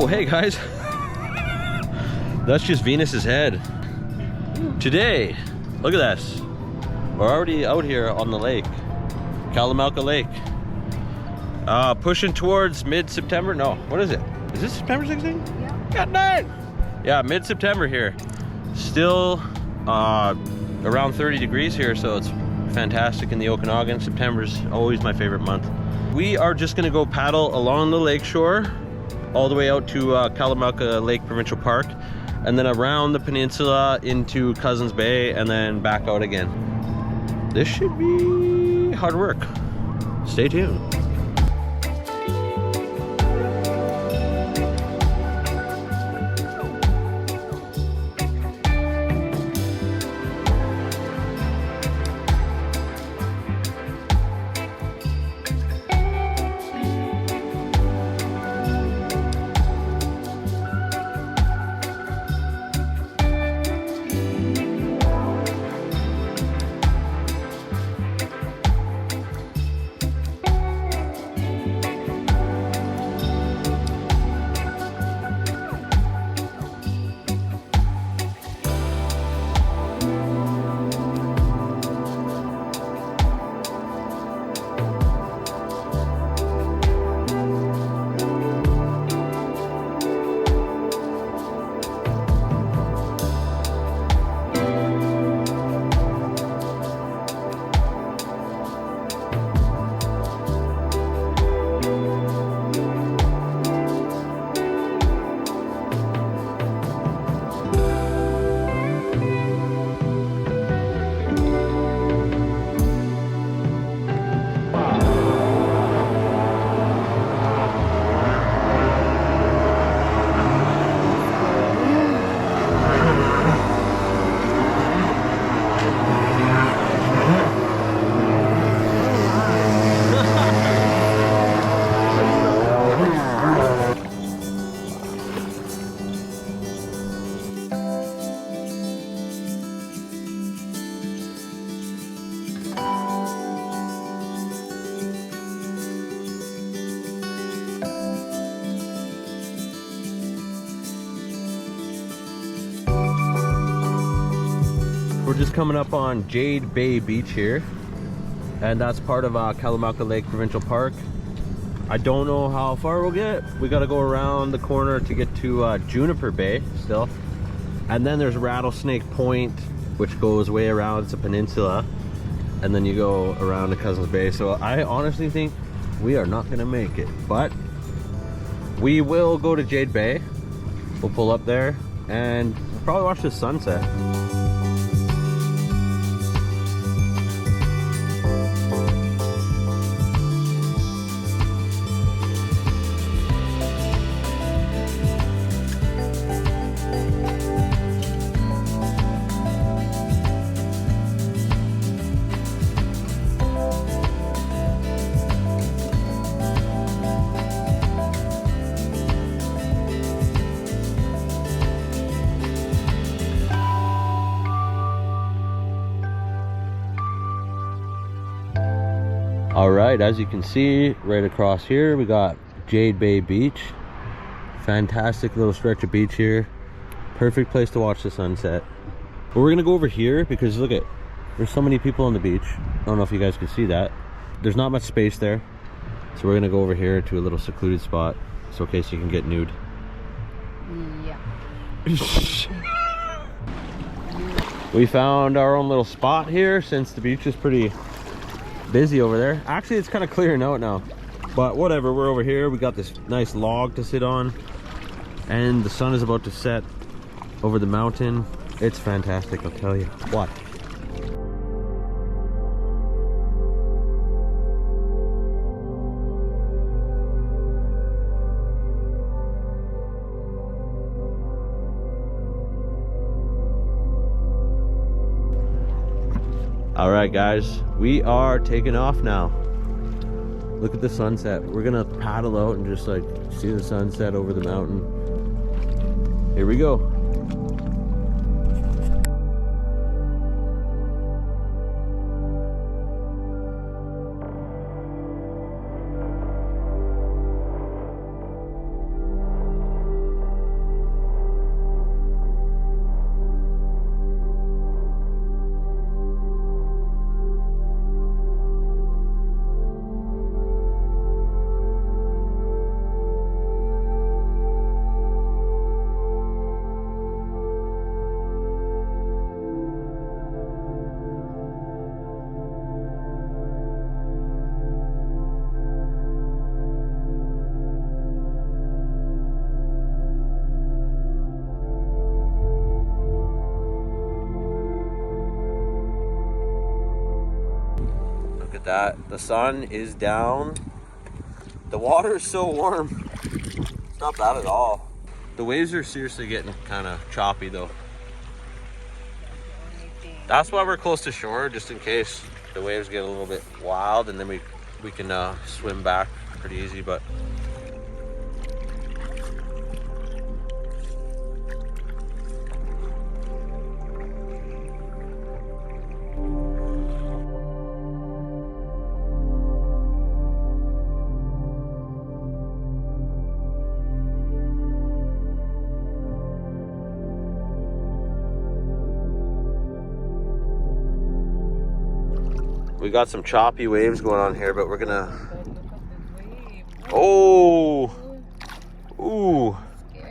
Oh, hey guys. That's just Venus's head. Today, look at this. We're already out here on the lake. Kalamalka Lake. Pushing towards mid-September. No, what is it? Is this September 16th? Yeah. God darn! Yeah, mid-September here. Still around 30 degrees here, so it's fantastic in the Okanagan. September's always my favorite month. We are just gonna go paddle along the lake shore all the way out to Kalamalka Lake Provincial Park, and then around the peninsula into Cousins Bay, and then back out again. This should be hard work. Stay tuned. We're just coming up on Jade Bay Beach here, and that's part of Kalamalka Lake Provincial Park. I don't know how far we'll get. We got to go around the corner to get to Juniper Bay still, and then there's Rattlesnake Point, which goes way around. It's a peninsula, and then you go around to Cousins Bay. So I honestly think we are not gonna make it, but we will go to Jade Bay. We'll pull up there and we'll probably watch the sunset. All right, as you can see right across here, we got Jade Bay Beach. Fantastic little stretch of beach here. Perfect place to watch the sunset. But we're gonna go over here because look at, there's so many people on the beach. I don't know if you guys can see that. There's not much space there. So we're gonna go over here to a little secluded spot. So in case you can get nude. Yeah. We found our own little spot here since the beach is pretty busy over there. Actually, it's kind of clearing out now, but whatever. We're over here. We got this nice log to sit on, and the sun is about to set over the mountain. It's fantastic, I'll tell you what. All right, guys, we are taking off now. Look at the sunset. We're gonna paddle out and just like see the sunset over the mountain. Here we go. Look at that. The sun is down. The water is so warm. It's not bad at all. The waves are seriously getting kind of choppy though. That's why we're close to shore, just in case the waves get a little bit wild, and then we can swim back pretty easy. But we got some choppy waves going on here, but we're gonna. Oh, ooh,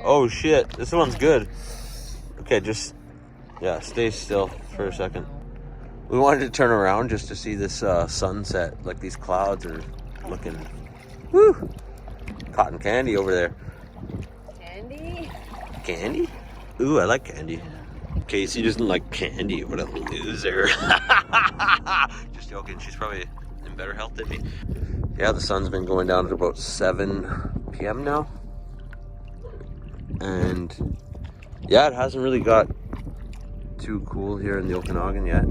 oh shit! This one's good. Okay, just stay still for a second. We wanted to turn around just to see this sunset. Like these clouds are looking, woo, cotton candy over there. Candy? Candy? Ooh, I like candy. Casey doesn't like candy. What a loser. Just joking. She's probably in better health than me. Yeah, the sun's been going down at about 7 p.m. now. And yeah, it hasn't really got too cool here in the Okanagan yet.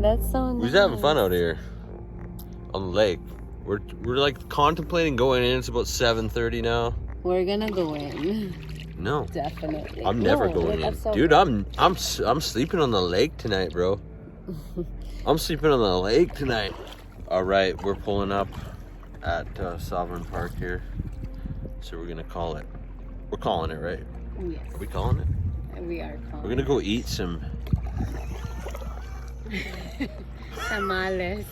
That's so nice. We're just having fun out here on the lake. We're like contemplating going in. It's about 7:30 now. We're gonna go in. No, Definitely. I'm never going in, so dude. I'm sleeping on the lake tonight, bro. I'm sleeping on the lake tonight. All right, we're pulling up at Sovereign Park here, so we're gonna call it. We're calling it, right? Yes. Are we calling it? We are calling. We're gonna go eat some. Tamales.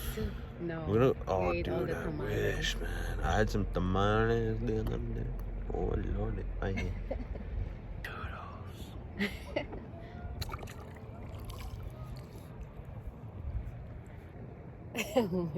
No. We're gonna. Oh, we ate all dude, the I tamales. wish, man. I had some tamales the other day. Oh Lord, I had doodles.